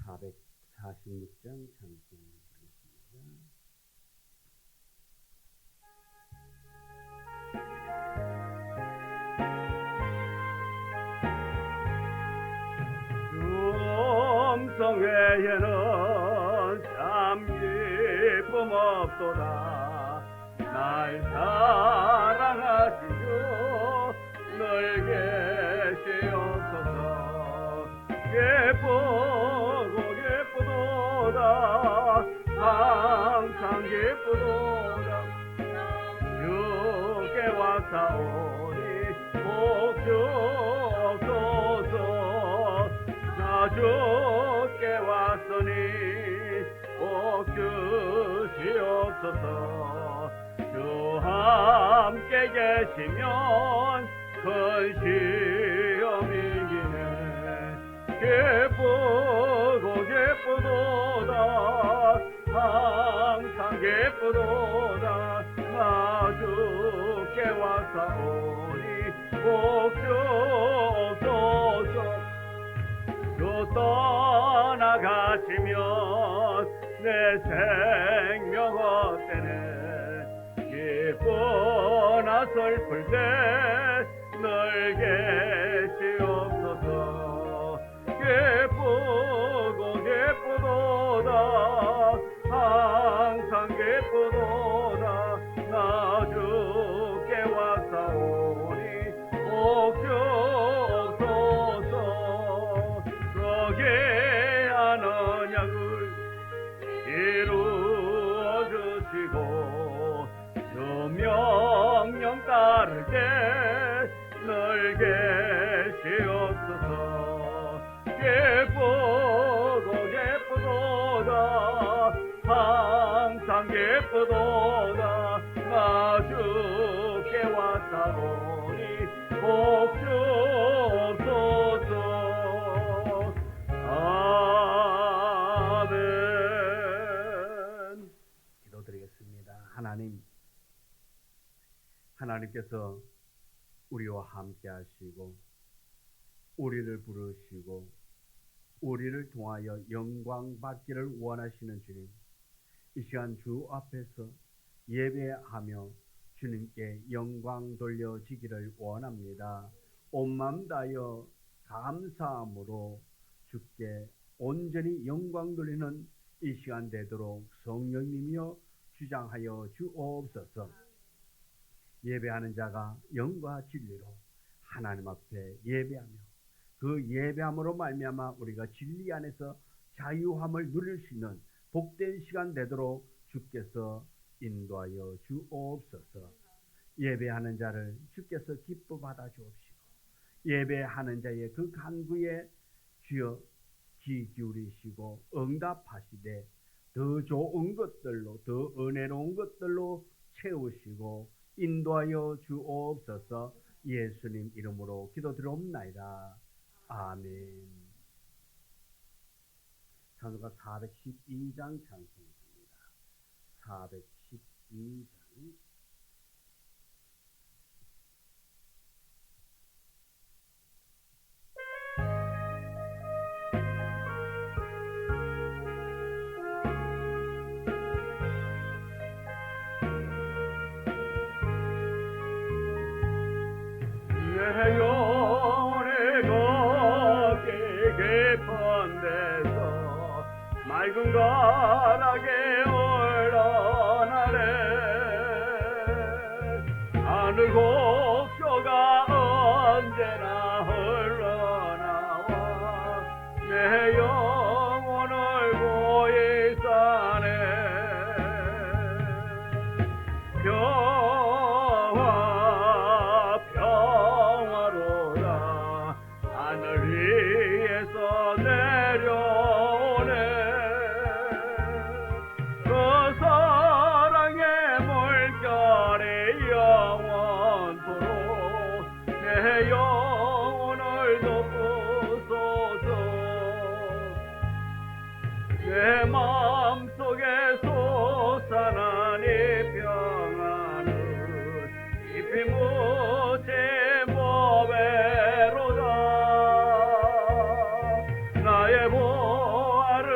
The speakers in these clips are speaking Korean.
446장 찬송 드리겠습니다. 성회에는 참 기쁨 없도다. 날 사랑하시고 늘 계시옵소서. 기쁘고 기쁘도다. 항상 기쁘도다. 주께 왔사오니 복 주옵소서. 주께 왔으니 복 주시옵소서. 주 함께 계시면 큰 시험이기네. 기쁘고 기쁘도다. 항상 기쁘도다. 나 주께 왔사오니 복 주옵소서. 주 떠나가시면 내 생명 헛되네. 기쁘나 슬플 때 늘 계시옵소서. 기쁘고 기쁘도다. 항상 기쁘도다. 나 주께 왔사오니 복 주옵소서. 거기하는 약을 이루어 주시고 주 명령 따르게 늘 계시옵소서. 기쁘고 기쁘도다. 항상 기쁘도다. 나 주께 왔사오니 복 주옵소서. 아멘. 기도드리겠습니다. 하나님께서 우리와 함께 하시고 우리를 부르시고 우리를 통하여 영광 받기를 원하시는 주님, 이 시간 주 앞에서 예배하며 주님께 영광 돌려지기를 원합니다. 온 마음 다하여 감사함으로 주께 온전히 영광 돌리는 이 시간 되도록 성령님이여 주장하여 주옵소서. 예배하는 자가 영과 진리로 하나님 앞에 예배하며 그 예배함으로 말미암아 우리가 진리 안에서 자유함을 누릴 수 있는 복된 시간 되도록 주께서 인도하여 주옵소서. 예배하는 자를 주께서 기뻐 받아 주옵시고 예배하는 자의 그 간구에 주여 귀 기울이시고 응답하시되 더 좋은 것들로 더 은혜로운 것들로 채우시고 인도하여 주옵소서. 예수님 이름으로 기도드리옵나이다. 아멘. 찬송가 412장 찬송입니다. 412장. 내 영혼이 걷기 깊은 데서 맑은 가락에 올라나래. 하늘 곡조가 언제나 흘러나와 내 영혼을 고이 싸네. 하늘 위에서 내려오네. 그 사랑의 물결이 영원토록 내 영혼을 덮으소서. 내 마음속에 솟아나니 평안은 깊이 묻힌 보배로다. 나의 보아를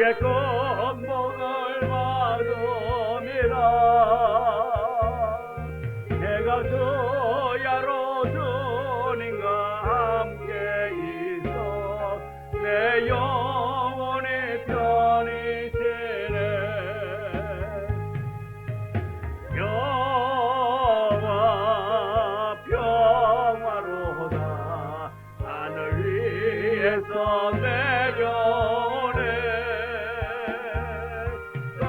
주의 건복을 받음이라. 내가 주야로 주님과 함께 있어 내 영혼의 편이시네. 평화로다 하늘 위에서 내려오네. 그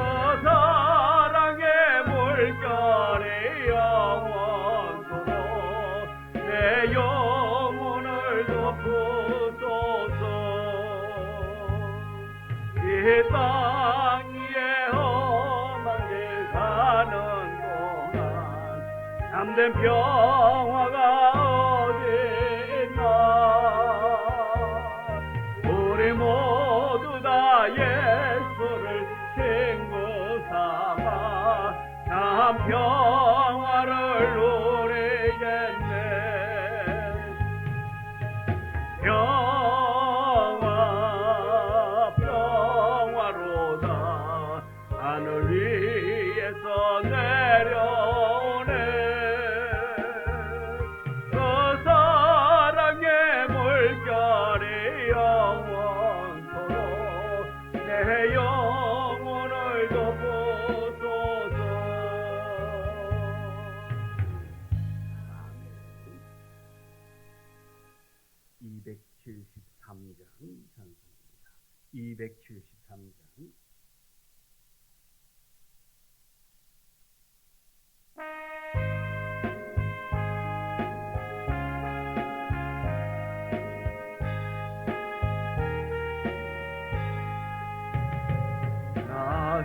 사랑의 물결이 영원토록 내 영혼을 덮으소서. 이 땅 위에 험한 길 가는 동안 참된 평화가 어디 있나. 우리 모두 다 예수를 친구 삼아 참 평화를 누리겠네. 평화로다 하늘 위에서 내려오네. 그 사랑의 물결이 영원토록 내 영혼을 덮으소서. 273장 찬송입니다. 273장.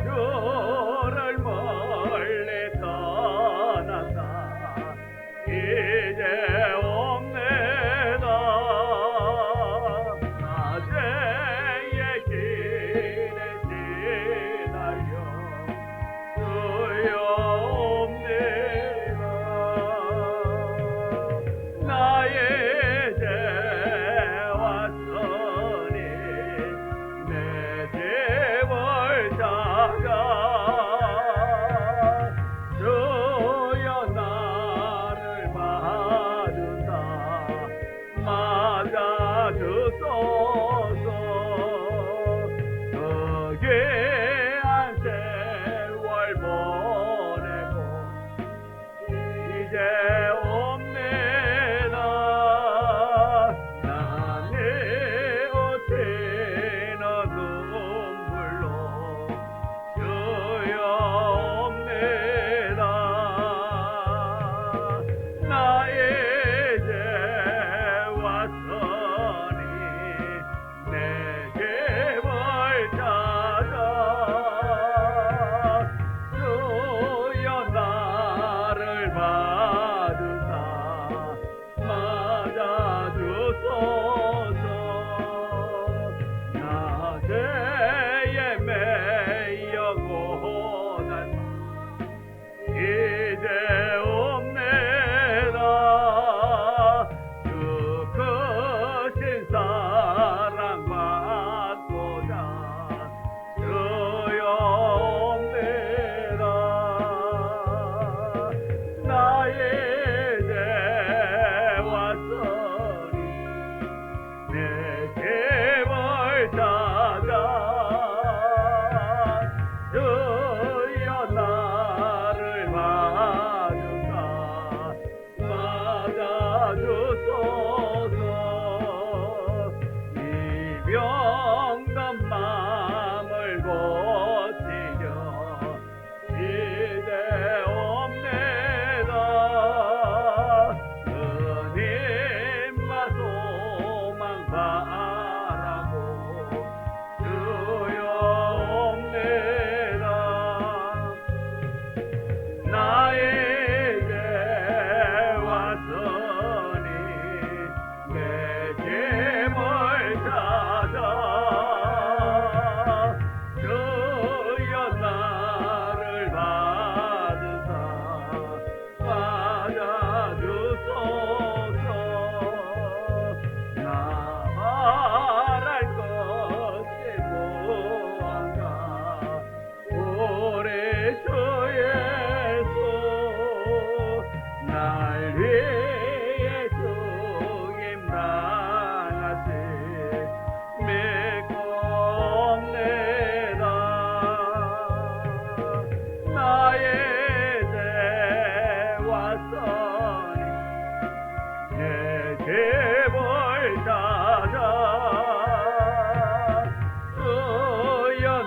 나주를 멀리 떠났다 이제 옵니다. 낮에의 길에 기다려 주여옵니다. 나의 죄 왔으니 내 집을 찾아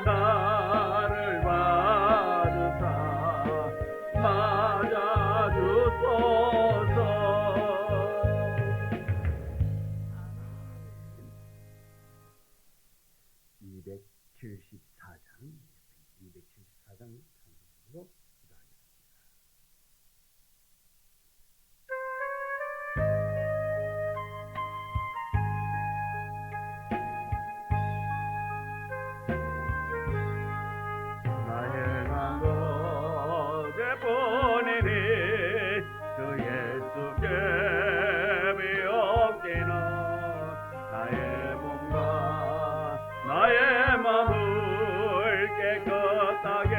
나를 받으사 맞아주소서. 274장 찬송으로 기도하겠습니다. 나의 강곳에 보내니 주 예수께 비옵기는 나의 몸과 나의 마음을 깨끗하게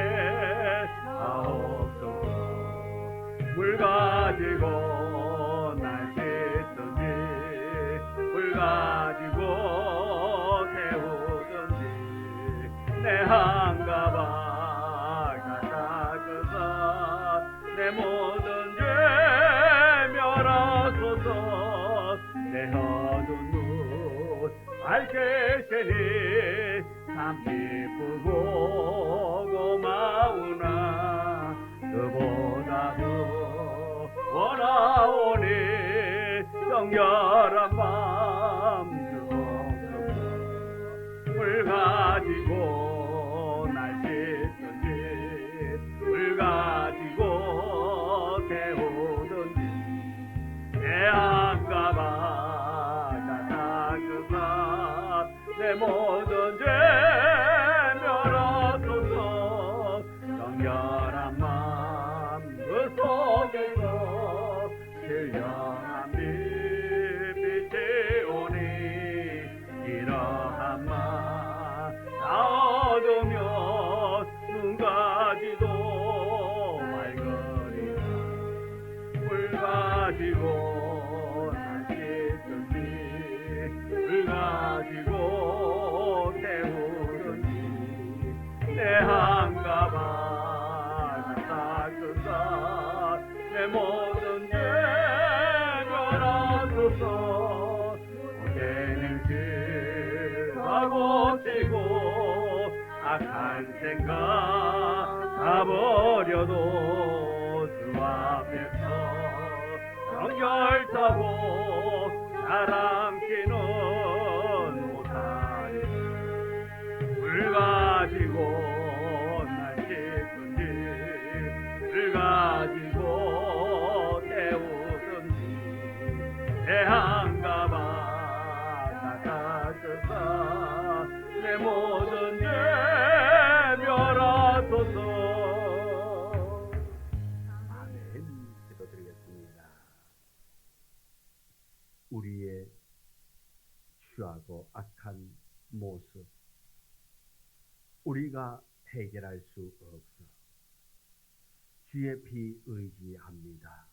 하옵소서. 물 가지고 날 씻든지 물 가지고 태우든지 내 한가방 닦으사 내 모든 죄 멸하소서. 내 어두운 눈 밝게 세니 참 기쁘고 고마우나 그보다도 원하오니 정결한 마음 주옵소서. 물 가지고 날 씻든지 물 가지고 태우든지 내 한가방 다 닦으사 내 모든 죄 멸하소서. 정결한 마음 그 속에서 신령한 빛이 오니 이러한 마 다 얻으면 눈 가지도 맑으리라. 물 가지고 날 씻든지 물 가지고 태우든지 내 한가방 닦으사 내 모든 죄 멸하소서. 고개는 고치고 악한 생각 다 버려도 주 앞에서 정결타고 자랑치는 못하니 물 가지고 날 씻든지 물 가지고 태우든지 내 한가방 다 닦으사 내 모든 죄 멸하소서. 아멘. 기도드리겠습니다. 우리의 취하고 악한 모습 우리가 해결할 수 없어 주의 피 의지합니다.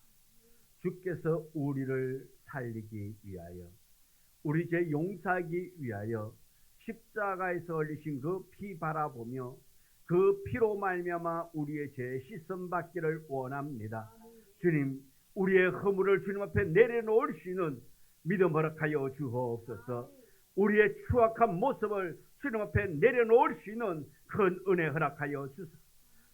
주께서 우리를 살리기 위하여 우리 죄 용서하기 위하여 십자가에서 흘리신 그 피 바라보며 그 피로 말미암아 우리의 죄 씻음 받기를 원합니다. 주님, 우리의 허물을 주님 앞에 내려놓을 수 있는 믿음 허락하여 주옵소서. 우리의 추악한 모습을 주님 앞에 내려놓을 수 있는 큰 은혜 허락하여 주소서.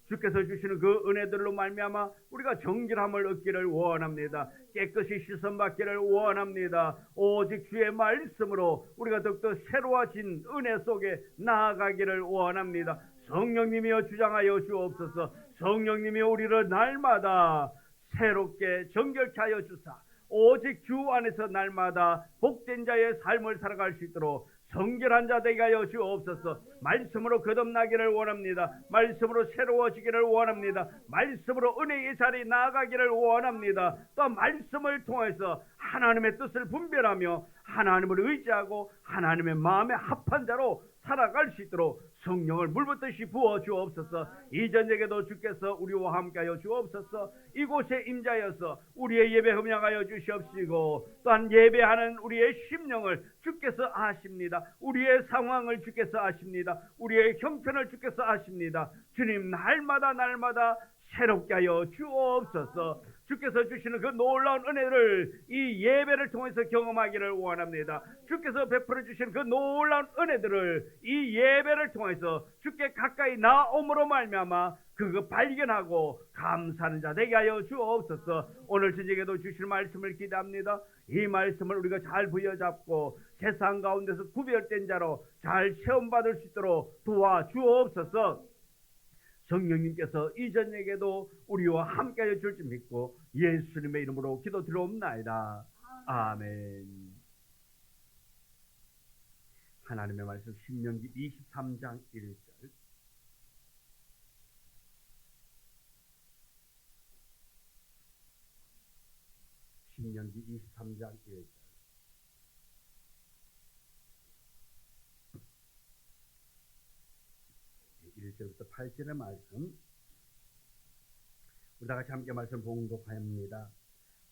주께서 주시는 그 은혜들로 말미암아 우리가 정결함을 얻기를 원합니다. 깨끗이 씻음 받기를 원합니다. 오직 주의 말씀으로 우리가 더욱더 새로워진 은혜 속에 나아가기를 원합니다. 성령님이여 주장하여 주옵소서. 성령님이여 우리를 날마다 새롭게 정결케 하여 주사 오직 주 안에서 날마다 복된 자의 삶을 살아갈 수 있도록 정결한 자 되게 하여 주옵소서. 말씀으로 거듭나기를 원합니다. 말씀으로 새로워지기를 원합니다. 말씀으로 은혜의 자리에 나아가기를 원합니다. 또 말씀을 통해서 하나님의 뜻을 분별하며 하나님을 의지하고 하나님의 마음에 합한 자로 살아갈 수 있도록 성령을 물붓듯이 부어 주옵소서. 이전에게도 주께서 우리와 함께하여 주옵소서. 이곳에 임자여서 우리의 예배 흠양하여 주시옵시고 또한 예배하는 우리의 심령을 주께서 아십니다. 우리의 상황을 주께서 아십니다. 우리의 형편을 주께서 아십니다. 주님, 날마다 새롭게 하여 주옵소서. 주께서 주시는 그 놀라운 은혜를 이 예배를 통해서 경험하기를 원합니다. 주께서 베풀어 주시는 그 놀라운 은혜들을 이 예배를 통해서 주께 가까이 나옴으로 말미암아 그거 발견하고 감사하는 자 되게 하여 주옵소서. 오늘 저녁에도 주실 말씀을 기대합니다. 이 말씀을 우리가 잘 부여잡고 세상 가운데서 구별된 자로 잘 체험받을 수 있도록 도와주옵소서. 성령님께서 이 저녁에도 우리와 함께하여 줄 줄 믿고 예수님의 이름으로 기도드리옵나이다. 아멘. 하나님의 말씀 신명기 23장 1절. 신명기 23장 1절. 1절부터 8절의 말씀, 우리 다 같이 함께 말씀 봉독합니다.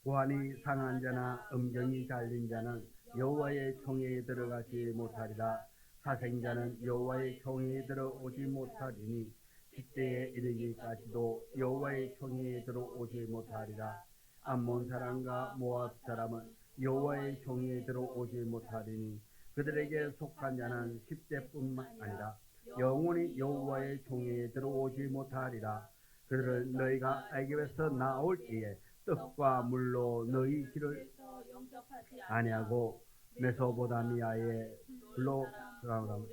고환이 상한 자나 음경이 잘린 자는 여호와의 총회에 들어가지 못하리라. 사생자는 여호와의 총회에 들어오지 못하리니 시대에 이르기까지도 여호와의 총회에 들어오지 못하리라. 암몬 사람과 모압 사람은 여호와의 총회에 들어오지 못하리니 그들에게 속한 자는 10대뿐만 아니라 영원히 여호와의 총회에 들어오지 못하리라. 그들을 너희가 애굽에서 나올 때에 떡과 물로 너희 길을 아니하고 메소보다미아의 불로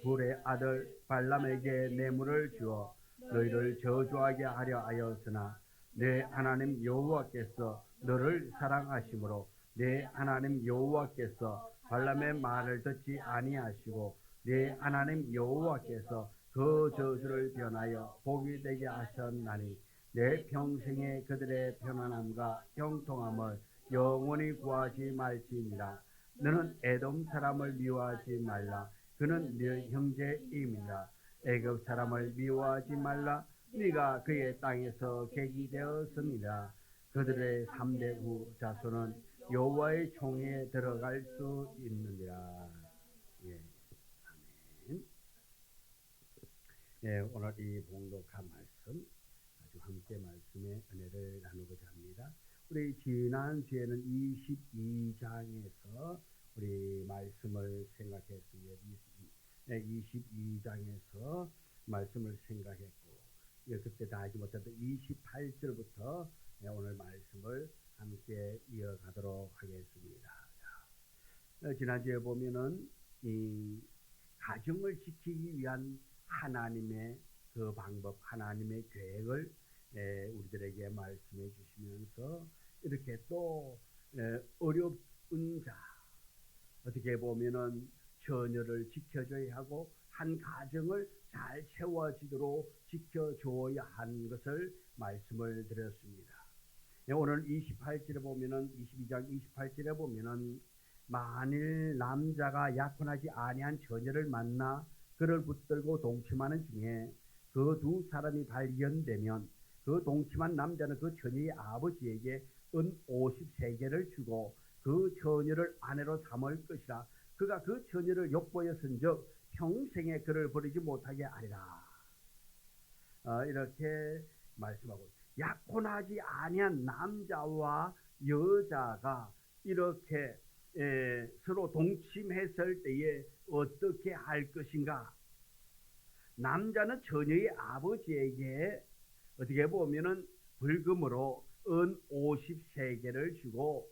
불의 아들 발람에게 뇌물을 주어 너희를 저주하게 하려 하였으나 내 하나님 여호와께서 너를 사랑하심으로 내 하나님 여호와께서 발람의 말을 듣지 아니하시고 내 하나님 여호와께서 그 저주를 변하여 복이 되게 하셨나니 내 평생에 그들의 편안함과 형통함을 영원히 구하지 말지니라. 너는 에돔 사람을 미워하지 말라. 그는 네 형제임이라. 애굽 사람을 미워하지 말라. 네가 그의 땅에서 객이 되었습니다. 그들의 3대 후 자손은 여호와의 총회에 들어갈 수 있느니라. 예. 아멘. 예, 오늘 이 봉독한 말씀 아주 함께 말씀의 은혜를 나누고자 합니다. 우리 지난 주에는 22장에서 우리 말씀을 생각했습니다. 22장에서 말씀을 생각했고, 그때 다 하지 못했던 28절부터 오늘 말씀을 함께 이어가도록 하겠습니다. 지난주에 보면은 이 가정을 지키기 위한 하나님의 그 방법, 하나님의 계획을 우리들에게 말씀해 주시면서 이렇게 또 어려운 자, 어떻게 보면은 처녀를 지켜줘야 하고 한 가정을 잘 세워지도록 지켜줘야 하는 것을 말씀을 드렸습니다. 오늘 28절에 보면은 22장 28절에 보면은 만일 남자가 약혼하지 아니한 처녀를 만나 그를 붙들고 동침하는 중에 그 두 사람이 발견되면 그 동침한 남자는 그 처녀의 아버지에게 은 50세겔을 주고 그 처녀를 아내로 삼을 것이라. 그가 그 처녀를 욕보였은즉 평생에 그를 버리지 못하게 하리라. 이렇게 말씀하고, 약혼하지 아니한 남자와 여자가 이렇게 서로 동침했을 때에 어떻게 할 것인가? 남자는 처녀의 아버지에게 어떻게 보면은 벌금으로 은 50세겔을 주고,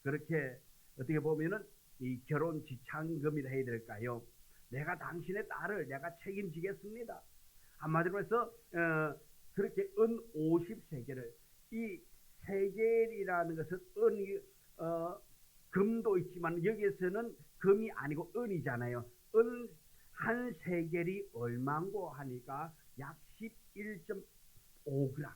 그렇게 어떻게 보면은 이 결혼 지참금이라 해야 될까요? 내가 당신의 딸을 내가 책임지겠습니다. 한마디로 해서 그렇게 은 50세겔을, 이 세겔이라는 것은 은이 금도 있지만 여기에서는 금이 아니고 은이잖아요. 은 한 세겔이 얼마고 하니까 약 11.5g.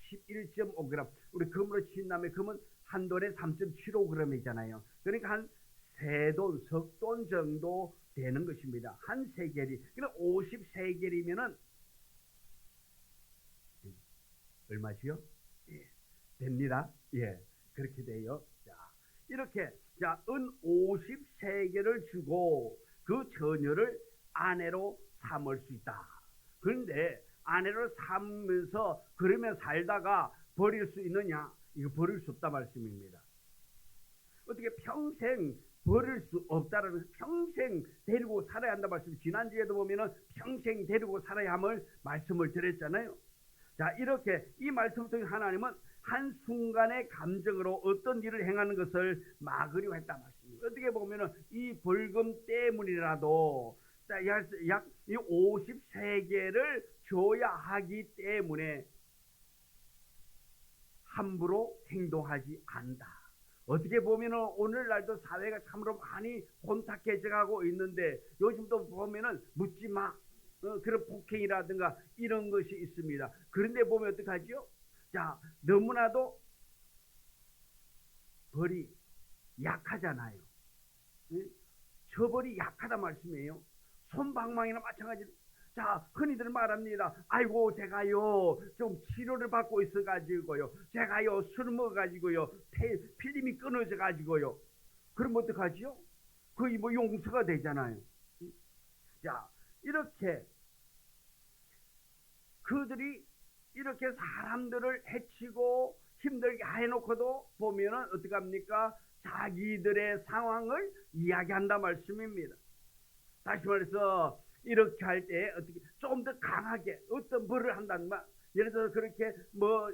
11.5g. 우리 금으로 친다면 금은 한 돈에 3.75g이잖아요. 그러니까 한 세 돈, 석 돈 정도 되는 것입니다. 한 세겔이. 그러니까 50세겔이면은 얼마지요? 예, 됩니다. 예, 그렇게 돼요. 자, 이렇게 은 50세겔을 주고 그 처녀를 아내로 삼을 수 있다. 그런데 아내로 삼으면서 그러면 살다가 버릴 수 있느냐? 이거 버릴 수 없다 말씀입니다. 어떻게 평생 버릴 수 없다라는, 평생 데리고 살아야 한다 말씀, 지난주에도 보면은 평생 데리고 살아야 함을 말씀을 드렸잖아요. 자, 이렇게 이 말씀을 통해 하나님은 한순간의 감정으로 어떤 일을 행하는 것을 막으려 했다 말씀입니다. 어떻게 보면은 이 벌금 때문이라도 약 50세겔을 줘야 하기 때문에 함부로 행동하지 않는다. 어떻게 보면은 오늘날도 사회가 참으로 많이 혼탁해져 가고 있는데, 요즘도 보면은 묻지 마, 그런 폭행이라든가 이런 것이 있습니다. 그런데 보면 어떡하지요? 자, 너무나도 벌이 약하잖아요. 처벌이 약하다 말씀이에요. 솜방망이나 마찬가지로. 자, 흔히들 말합니다. 아이고, 제가요 좀 치료를 받고 있어가지고요, 제가요 술 먹어가지고요 필름이 끊어져가지고요. 그럼 어떡하지요? 거의 뭐 용서가 되잖아요. 자, 이렇게 그들이 이렇게 사람들을 해치고 힘들게 해놓고도 보면은 어떡합니까? 자기들의 상황을 이야기한다 말씀입니다. 다시 말해서 이렇게 할 때 어떻게 좀 더 강하게 어떤 벌을 한다는 말, 예를 들어서 그렇게 뭐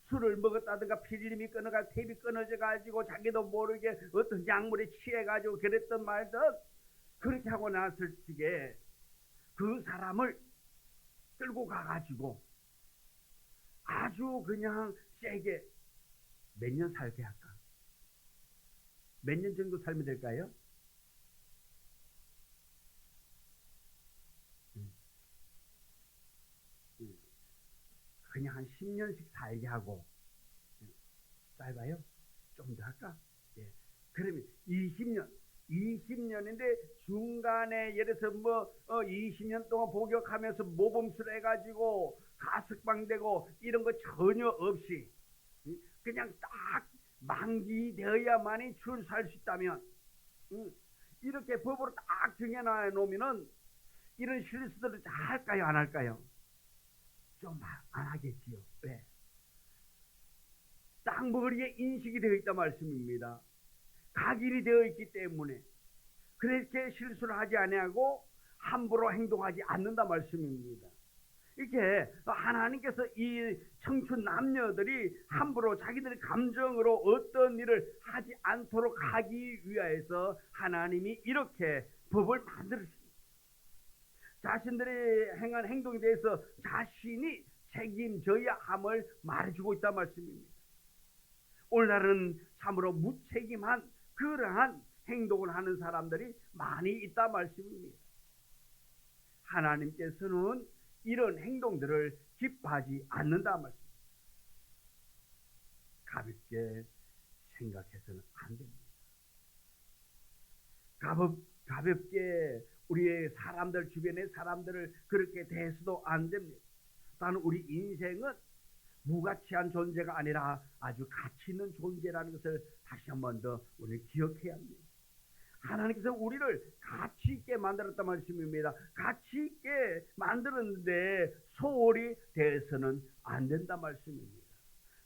술을 먹었다든가 필름이 끊어가 탭이 끊어져 가지고 자기도 모르게 어떤 약물에 취해 가지고 그랬던 말든, 그렇게 하고 났을 적에 그 사람을 끌고 가 가지고 아주 그냥 세게 몇 년 살게 할까? 몇 년 정도 살면 될까요? 그냥 한 10년씩 살게 하고, 짧아요? 좀 더 할까? 예. 그러면 20년인데 중간에 예를 들어서 20년 동안 복역하면서 모범술 해가지고 가석방되고 이런 거 전혀 없이 그냥 딱 만기되어야만이 줄 살 수 있다면, 이렇게 법으로 딱 정해놔 놓으면은 이런 실수들을 다 할까요, 안 할까요? 좀 안 하겠지요. 왜? 딱 머리에 인식이 되어 있다 말씀입니다. 각인이 되어 있기 때문에 그렇게 실수를 하지 아니하고 함부로 행동하지 않는다 말씀입니다. 이렇게 하나님께서 이 청춘 남녀들이 함부로 자기들의 감정으로 어떤 일을 하지 않도록 하기 위하여서 하나님이 이렇게 법을 만들었습니다. 자신들이 행한 행동에 대해서 자신이 책임져야 함을 말해주고 있다 말씀입니다. 오늘날은 참으로 무책임한 그러한 행동을 하는 사람들이 많이 있다 말씀입니다. 하나님께서는 이런 행동들을 기뻐하지 않는다 말씀입니다. 가볍게 생각해서는 안 됩니다. 가볍게 우리의 사람들, 주변의 사람들을 그렇게 대해서도 안 됩니다. 나는 우리 인생은 무가치한 존재가 아니라 아주 가치 있는 존재라는 것을 다시 한 번 더 우리는 기억해야 합니다. 하나님께서 우리를 가치 있게 만들었단 말씀입니다. 가치 있게 만들었는데 소홀히 대해서는 안 된다 말씀입니다.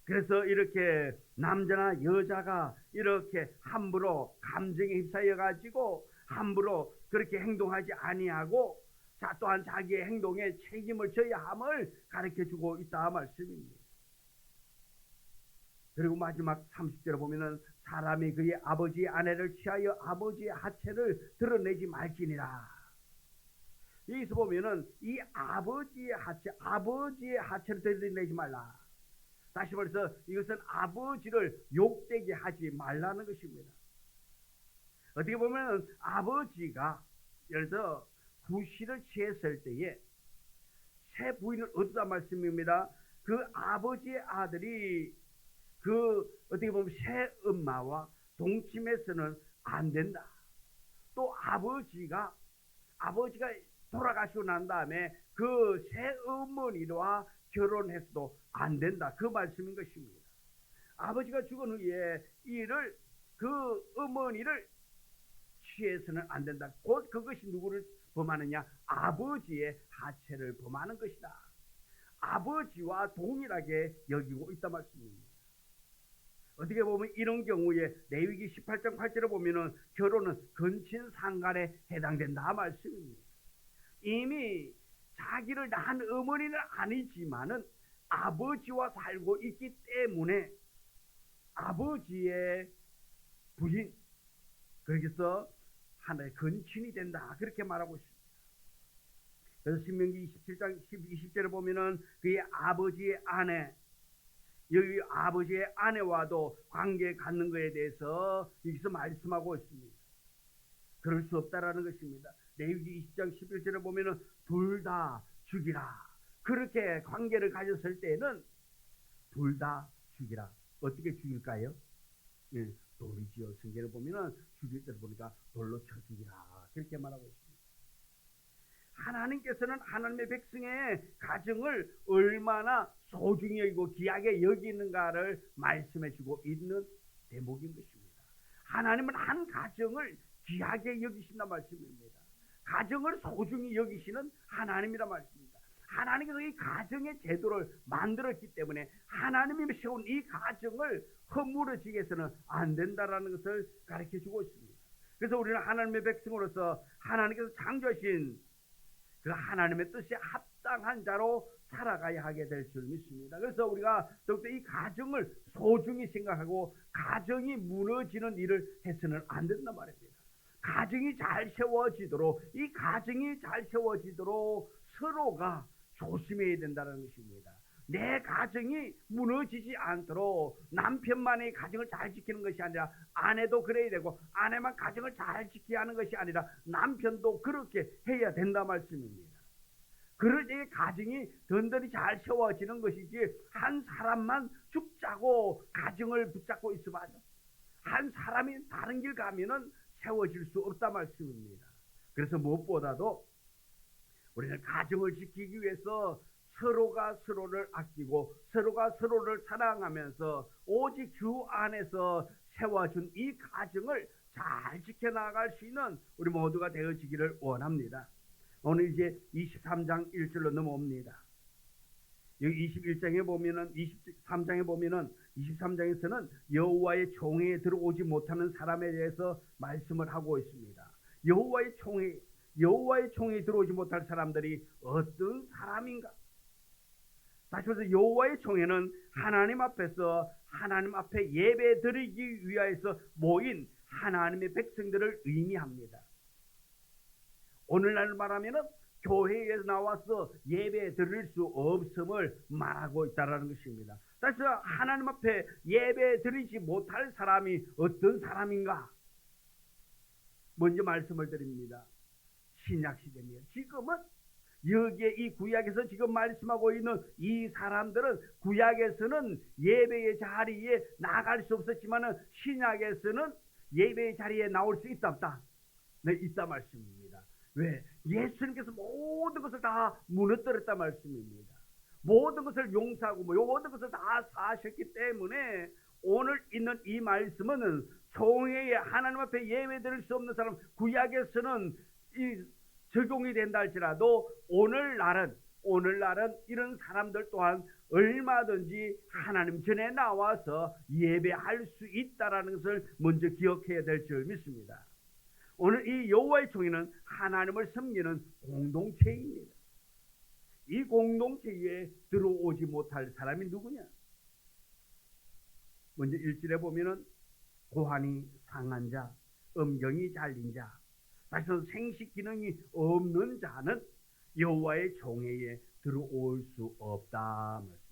그래서 이렇게 남자나 여자가 이렇게 함부로 감정에 휩싸여 가지고 함부로 그렇게 행동하지 아니하고, 자, 또한 자기의 행동에 책임을 져야 함을 가르쳐주고 있다 말씀입니다. 그리고 마지막 30절에 보면은 사람이 그의 아버지의 아내를 취하여 아버지의 하체를 드러내지 말지니라. 여기서 보면은 이 아버지의 하체를 드러내지 말라. 다시 말해서 이것은 아버지를 욕되게 하지 말라는 것입니다. 어떻게 보면 아버지가 예를 들어 구실을 취했을 때에 새 부인을 얻다 말씀입니다. 그 아버지의 아들이 어떻게 보면 새 엄마와 동침해서는 안 된다. 또 아버지가 돌아가시고 난 다음에 그 새 어머니와 결혼해서도 안 된다. 그 말씀인 것입니다. 아버지가 죽은 후에 그 어머니를 취해서는 안 된다. 곧 그것이 누구를 범하느냐? 아버지의 하체를 범하는 것이다. 아버지와 동일하게 여기고 있다 말씀입니다. 어떻게 보면 이런 경우에 레위기 18장 8절에 보면은 결혼은 근친 상간에 해당된다 말씀입니다. 이미 자기를 낳은 어머니는 아니지만은 아버지와 살고 있기 때문에 아버지의 부인, 그래서 하나의 근친이 된다 그렇게 말하고 있습니다. 그래서 신명기 27장 20절에 보면은 그의 아버지의 아내, 여기 아버지의 아내와도 관계 갖는 것에 대해서 여기서 말씀하고 있습니다. 그럴 수 없다라는 것입니다. 레위기 20장 11절에 보면은 둘 다 죽이라. 그렇게 관계를 가졌을 때는 둘 다 죽이라. 어떻게 죽일까요? 예, 돌이지요. 성경을 보면은 죽일 때 보니까 돌로 쳐 죽이라. 그렇게 말하고 있습니다. 하나님께서는 하나님의 백성의 가정을 얼마나 소중히 여기고 귀하게 여기는가를 말씀해 주고 있는 대목인 것입니다. 하나님은 한 가정을 귀하게 여기신단 말씀입니다. 가정을 소중히 여기시는 하나님이라 말씀입니다. 하나님께서 이 가정의 제도를 만들었기 때문에 하나님이 세운 이 가정을 허물어지게 해서는 안 된다라는 것을 가르쳐 주고 있습니다. 그래서 우리는 하나님의 백성으로서 하나님께서 창조하신 그 하나님의 뜻에 합당한 자로 살아가야 하게 될 줄 믿습니다. 그래서 우리가 더욱더 이 가정을 소중히 생각하고 가정이 무너지는 일을 해서는 안 된단 말입니다. 가정이 잘 세워지도록, 이 가정이 잘 세워지도록 서로가 조심해야 된다는 것입니다. 내 가정이 무너지지 않도록 남편만의 가정을 잘 지키는 것이 아니라 아내도 그래야 되고, 아내만 가정을 잘 지켜야 하는 것이 아니라 남편도 그렇게 해야 된다 말씀입니다. 그럴 때 가정이 든든히 잘 세워지는 것이지, 한 사람만 죽자고 가정을 붙잡고 있어봐요. 한 사람이 다른 길 가면은 세워질 수 없다 말씀입니다. 그래서 무엇보다도 우리는 가정을 지키기 위해서 서로가 서로를 아끼고 서로가 서로를 사랑하면서 오직 주 안에서 세워준 이 가정을 잘 지켜나갈 수 있는 우리 모두가 되어지기를 원합니다. 오늘 이제 23장 1절로 넘어옵니다. 여기 21장에 보면은 23장에 보면은 23장에서는 여호와의 총회에 들어오지 못하는 사람에 대해서 말씀을 하고 있습니다. 여호와의 총회에 들어오지 못할 사람들이 어떤 사람인가? 다시 말해서 여호와의 총회는 하나님 앞에서 하나님 앞에 예배 드리기 위하여서 모인 하나님의 백성들을 의미합니다. 오늘날 말하면은 교회에서 나와서 예배 드릴 수 없음을 말하고 있다는 것입니다. 그래서 하나님 앞에 예배 드리지 못할 사람이 어떤 사람인가? 먼저 말씀을 드립니다. 신약시대입니다. 지금은 여기에 이 구약에서 지금 말씀하고 있는 이 사람들은 구약에서는 예배의 자리에 나갈 수 없었지만 신약에서는 예배의 자리에 나올 수 있다 없다? 네, 있다 말씀입니다. 왜? 예수님께서 모든 것을 다 무너뜨렸다 말씀입니다. 모든 것을 용서하고 모든 것을 다 사셨기 때문에 오늘 있는 이 말씀은 총회에 하나님 앞에 예배 드릴 수 없는 사람, 구약에서는 이 적용이 된다 할지라도 오늘날은 이런 사람들 또한 얼마든지 하나님 전에 나와서 예배할 수 있다라는 것을 먼저 기억해야 될 줄 믿습니다. 오늘 이 여호와의 총회는 하나님을 섬기는 공동체입니다. 이 공동체에 들어오지 못할 사람이 누구냐? 먼저 1절에 보면은 고환이 상한 자, 음경이 잘린 자, 다시 생식 기능이 없는 자는 여호와의 총회에 들어올 수 없다 말씀입니다.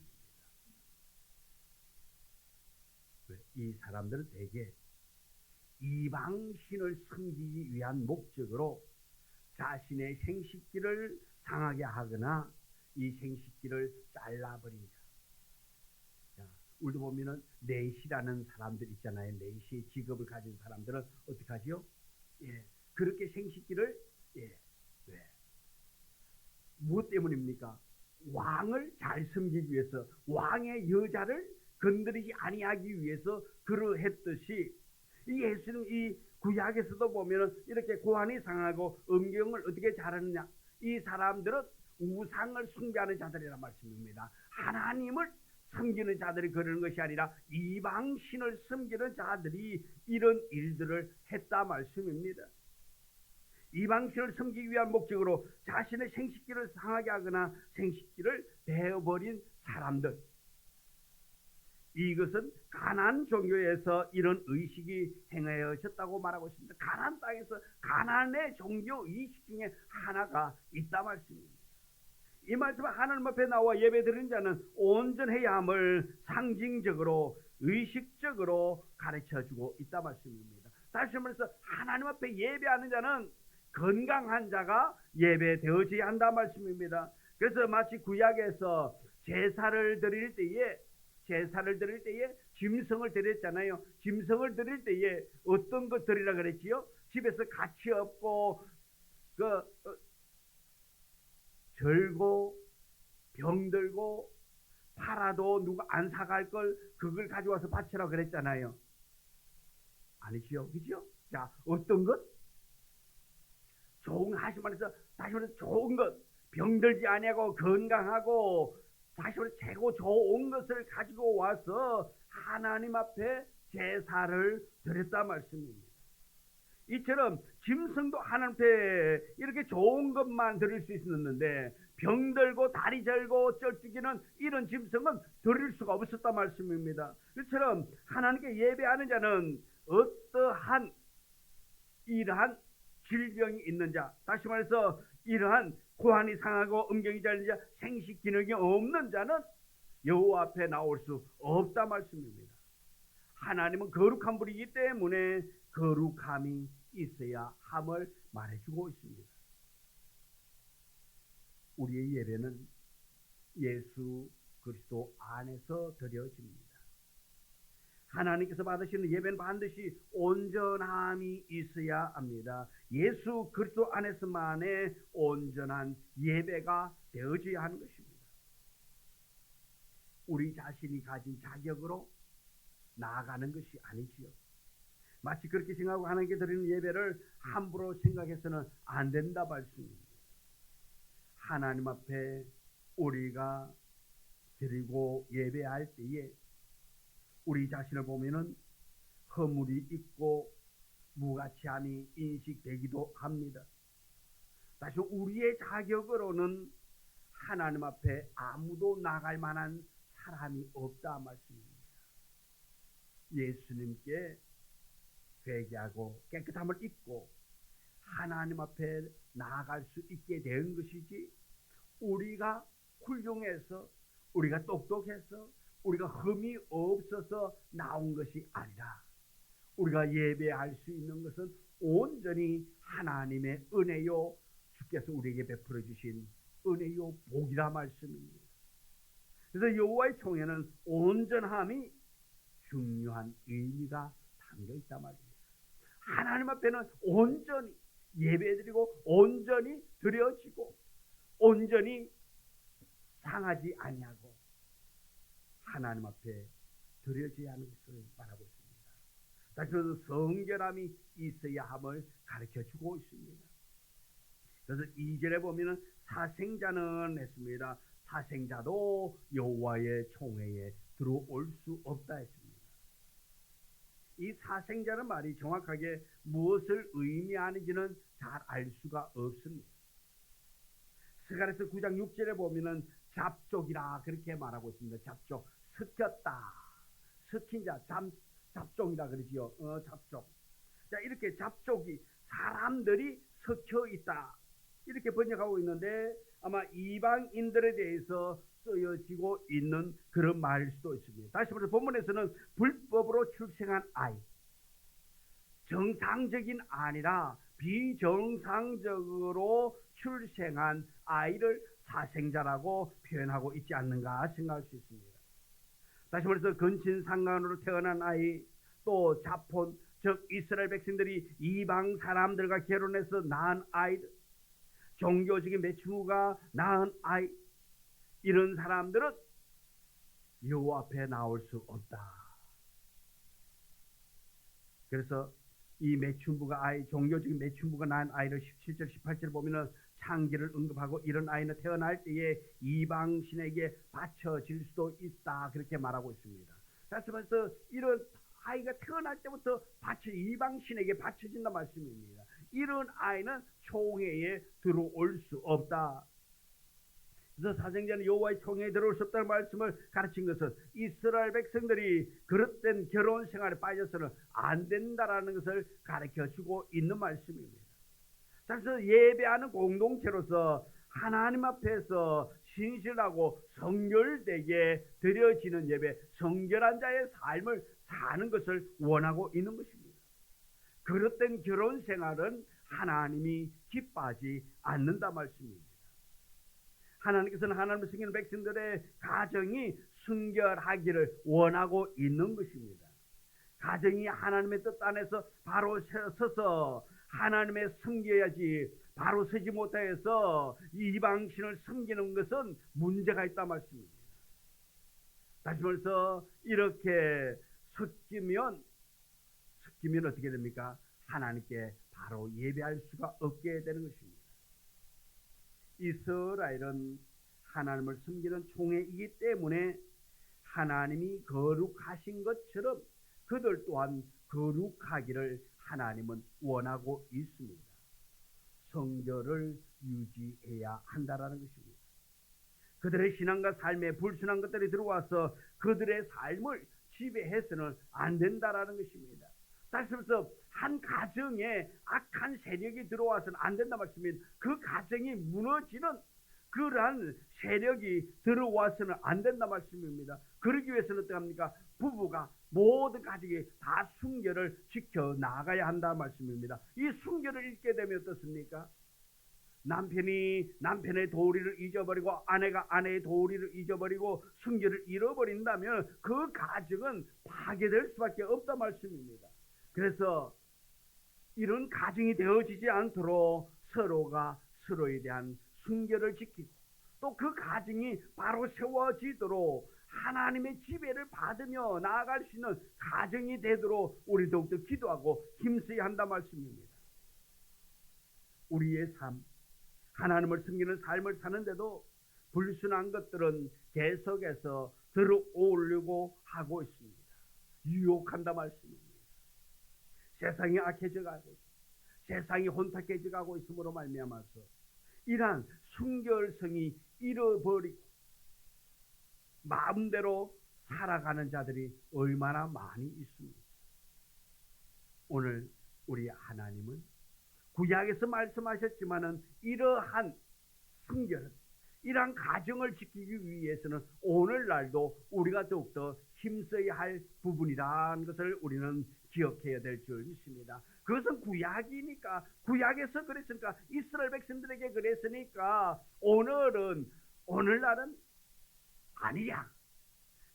이 사람들은 대개 이방신을 섬기기 위한 목적으로 자신의 생식기를 상하게 하거나 이 생식기를 잘라버린 자. 자, 우리도 보면은 내시라는 사람들 있잖아요. 내시 직업을 가진 사람들은 어떻게 하지요? 예, 그렇게 생식기를 왜? 무엇 때문입니까? 왕을 잘 섬기기 위해서, 왕의 여자를 건드리지 아니하기 위해서 그러했듯이 이 예수님 이 구약에서도 보면은 이렇게 고환이 상하고 음경을 어떻게 자르느냐? 이 사람들은 우상을 숭배하는 자들이란 말씀입니다. 하나님을 섬기는 자들이 그러는 것이 아니라 이방신을 섬기는 자들이 이런 일들을 했다 말씀입니다. 이방신을 섬기기 위한 목적으로 자신의 생식기를 상하게 하거나 생식기를 베어버린 사람들, 이것은 가나안 종교에서 이런 의식이 행하여졌다고 말하고 있습니다. 가나안 땅에서 가나안의 종교 의식 중에 하나가 있다 말씀입니다. 이 말씀은 하나님 앞에 나와 예배드리는 자는 온전해야 함을 상징적으로 의식적으로 가르쳐주고 있다 말씀입니다. 다시 말해서 하나님 앞에 예배하는 자는 건강한 자가 예배되어져야 한다 말씀입니다. 그래서 마치 구약에서 제사를 드릴 때에 짐승을 드렸잖아요. 짐승을 드릴 때에 어떤 것 드리라 그랬지요? 집에서 가치 없고 절고 병들고 팔아도 누가 안 사갈 걸 그걸 가져와서 바치라 그랬잖아요. 아니지요, 그죠? 자, 어떤 것? 좋은, 다시 말해서 좋은 것, 병들지 아니하고 건강하고 다시 말해서 최고 좋은 것을 가지고 와서 하나님 앞에 제사를 드렸다 말씀입니다. 이처럼 짐승도 하나님 앞에 이렇게 좋은 것만 드릴 수 있었는데 병들고 다리 절고 쩔뚝이는 이런 짐승은 드릴 수가 없었다 말씀입니다. 이처럼 하나님께 예배하는 자는 어떠한 이러한 질병이 있는 자, 다시 말해서 이러한 고환이 상하고 음경이 잘린 자, 생식 기능이 없는 자는 여호와 앞에 나올 수 없다 말씀입니다. 하나님은 거룩한 분이기 때문에 거룩함이 있어야 함을 말해주고 있습니다. 우리의 예배는 예수 그리스도 안에서 드려집니다. 하나님께서 받으시는 예배는 반드시 온전함이 있어야 합니다. 예수 그리스도 안에서만의 온전한 예배가 되어져야 하는 것입니다. 우리 자신이 가진 자격으로 나아가는 것이 아니지요. 마치 그렇게 생각하고 하나님께 드리는 예배를 함부로 생각해서는 안 된다 말씀입니다. 하나님 앞에 우리가 드리고 예배할 때에 우리 자신을 보면은 허물이 있고 무가치함이 인식되기도 합니다. 다시 우리의 자격으로는 하나님 앞에 아무도 나갈 만한 사람이 없다 말씀입니다. 예수님께 회개하고 깨끗함을 입고 하나님 앞에 나아갈 수 있게 된 것이지, 우리가 훌륭해서 우리가 똑똑해서 우리가 흠이 없어서 나온 것이 아니라 우리가 예배할 수 있는 것은 온전히 하나님의 은혜요, 주께서 우리에게 베풀어 주신 은혜요 복이라 말씀입니다. 그래서 여호와의 총회는 온전함이 중요한 의미가 담겨 있단 말입니다. 하나님 앞에는 온전히 예배드리고 온전히 드려지고 온전히 상하지 아니하고 하나님 앞에 드려져야 하는 것을 말하고 있습니다. 다시 말해서 성결함이 있어야 함을 가르쳐주고 있습니다. 그래서 2절에 보면은 사생자는 했습니다. 사생자도 여호와의 총회에 들어올 수 없다 했습니다. 이 사생자는 말이 정확하게 무엇을 의미하는지는 잘 알 수가 없습니다. 스가랴서 9장 6절에 보면은 잡족이라 그렇게 말하고 있습니다. 잡족, 섞였다, 섞인 자, 잡종이라 그러지요. 잡족. 자, 이렇게 잡족이 사람들이 섞여 있다 이렇게 번역하고 있는데 아마 이방인들에 대해서 쓰여지고 있는 그런 말일 수도 있습니다. 다시 말해서 본문에서는 불법으로 출생한 아이, 정상적인 아니라 비정상적으로 출생한 아이를 사생자라고 표현하고 있지 않는가 생각할 수 있습니다. 다시 말해서 근친상간으로 태어난 아이, 또 자폰, 즉 이스라엘 백성들이 이방 사람들과 결혼해서 낳은 아이들, 종교적인 매춘부가 낳은 아이, 이런 사람들은 여호와 앞에 나올 수 없다. 그래서 이 매춘부가 종교적인 매춘부가 낳은 아이를 17절 18절 보면은 창기를 언급하고 이런 아이는 태어날 때에 이방신에게 바쳐질 수도 있다 그렇게 말하고 있습니다. 다시 말해서 이런 아이가 태어날 때부터 이방신에게 바쳐진다 말씀입니다. 이런 아이는 총회에 들어올 수 없다. 그래서 사생자는 여호와의 총회에 들어올 수 없다는 말씀을 가르친 것은 이스라엘 백성들이 그릇된 결혼 생활에 빠져서는 안 된다라는 것을 가르쳐주고 있는 말씀입니다. 그래서 예배하는 공동체로서 하나님 앞에서 신실하고 성결되게 드려지는 예배, 성결한 자의 삶을 사는 것을 원하고 있는 것입니다. 그릇된 결혼 생활은 하나님이 기뻐하지 않는다 말씀입니다. 하나님께서는 하나님을 섬기는 백성들의 가정이 순결하기를 원하고 있는 것입니다. 가정이 하나님의 뜻 안에서 바로 서서 하나님의 섬겨야지 바로 서지 못해서 이방신을 섬기는 것은 문제가 있다 말씀입니다. 다시 말해서 이렇게 섞이면 어떻게 됩니까? 하나님께 바로 예배할 수가 없게 되는 것입니다. 이스라엘은 하나님을 섬기는 총회이기 때문에 하나님이 거룩하신 것처럼 그들 또한 거룩하기를 하나님은 원하고 있습니다. 성결을 유지해야 한다라는 것입니다. 그들의 신앙과 삶에 불순한 것들이 들어와서 그들의 삶을 지배해서는 안 된다라는 것입니다. 다시 말해서 한 가정에 악한 세력이 들어와서는 안 된다 말씀입니다. 그 가정이 무너지는 그러한 세력이 들어와서는 안 된다 말씀입니다. 그러기 위해서는 어떻게 합니까? 부부가 모든 가족이 다 순결을 지켜 나가야 한다 말씀입니다. 이 순결을 잃게 되면 어떻습니까? 남편이 남편의 도리를 잊어버리고 아내가 아내의 도리를 잊어버리고 순결을 잃어버린다면 그 가정은 파괴될 수밖에 없다 말씀입니다. 그래서 이런 가정이 되어지지 않도록 서로가 서로에 대한 순결을 지키고 또 그 가정이 바로 세워지도록 하나님의 지배를 받으며 나아갈 수 있는 가정이 되도록 우리 더욱더 기도하고 힘써야 한다 말씀입니다. 우리의 삶, 하나님을 섬기는 삶을 사는데도 불순한 것들은 계속해서 들어오려고 하고 있습니다. 유혹한다 말씀입니다. 세상이 악해져 가고 있습니다. 세상이 혼탁해져 가고 있음으로 말미암아서 이러한 순결성이 잃어버리고 마음대로 살아가는 자들이 얼마나 많이 있습니까? 오늘 우리 하나님은 구약에서 말씀하셨지만은 이러한 순결은 이러한 가정을 지키기 위해서는 오늘날도 우리가 더욱더 힘써야 할 부분이라는 것을 우리는 기억해야 될 줄 믿습니다. 그것은 구약이니까, 구약에서 그랬으니까, 이스라엘 백성들에게 그랬으니까 오늘날은 아니야.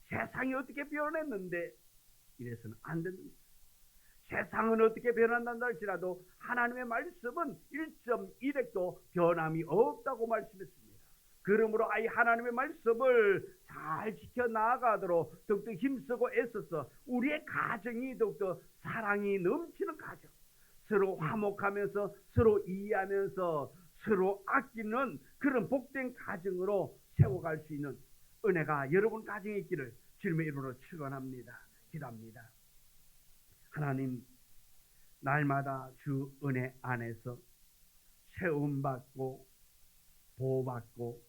세상이 어떻게 변했는데 이래서는 안 됩니다. 세상은 어떻게 변한다 할지라도 하나님의 말씀은 1.1핵도 변함이 없다고 말씀했습니다. 그러므로 아이 하나님의 말씀을 잘 지켜나가도록 더욱더 힘쓰고 애써서 우리의 가정이 더욱더 사랑이 넘치는 가정, 서로 화목하면서 서로 이해하면서 서로 아끼는 그런 복된 가정으로 세워갈 수 있는 은혜가 여러분 가정에 있기를 주님의 이름으로 축원합니다. 기도합니다. 하나님, 날마다 주 은혜 안에서 세움받고 보호받고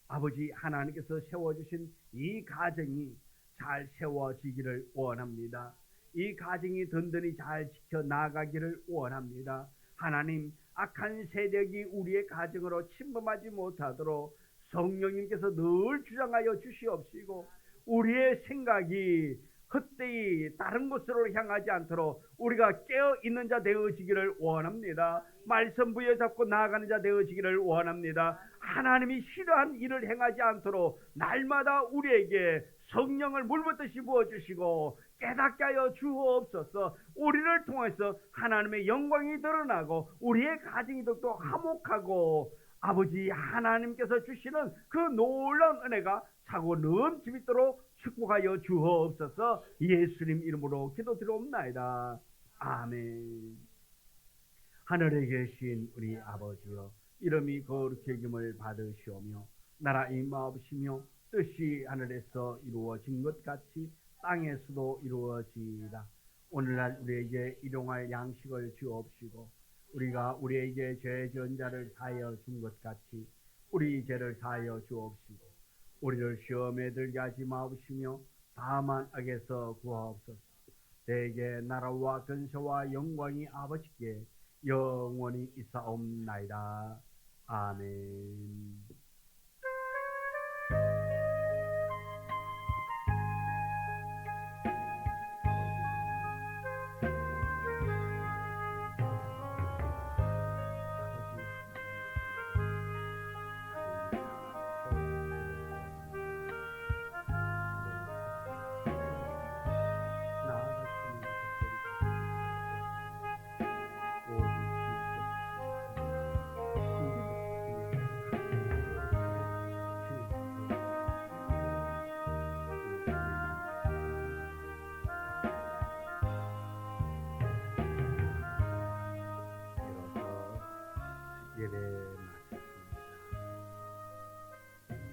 아버지 하나님께서 세워주신 이 가정이 잘 세워지기를 원합니다. 이 가정이 든든히 잘 지켜나가기를 원합니다. 하나님, 악한 세력이 우리의 가정으로 침범하지 못하도록 성령님께서 늘 주장하여 주시옵시고 우리의 생각이 헛되이 다른 곳으로 향하지 않도록 우리가 깨어있는 자 되어지기를 원합니다. 말씀 부여잡고 나아가는 자 되어지기를 원합니다. 하나님이 싫어한 일을 행하지 않도록 날마다 우리에게 성령을 물붓듯이 부어주시고 깨닫게 하여 주옵소서. 우리를 통해서 하나님의 영광이 드러나고 우리의 가정이 더욱더 화목하고 아버지 하나님께서 주시는 그 놀라운 은혜가 차고 넘치도록 축복하여 주옵소서. 예수님 이름으로 기도드리옵나이다. 아멘. 하늘에 계신 우리 아버지여, 이름이 거룩히 여김을 받으시오며 나라 임하옵시며 뜻이 하늘에서 이루어진 것 같이 땅에서도 이루어지이다. 오늘날 우리에게 일용할 양식을 주옵시고 우리가 우리에게 죄 지은 자를 사하여 준 것 같이 우리 죄를 사하여 주옵시고 우리를 시험에 들게 하지 마옵시며 다만 악에서 구하옵소서. 대개 나라와 근세와 영광이 아버지께 영원히 있사옵나이다. 아멘. 예배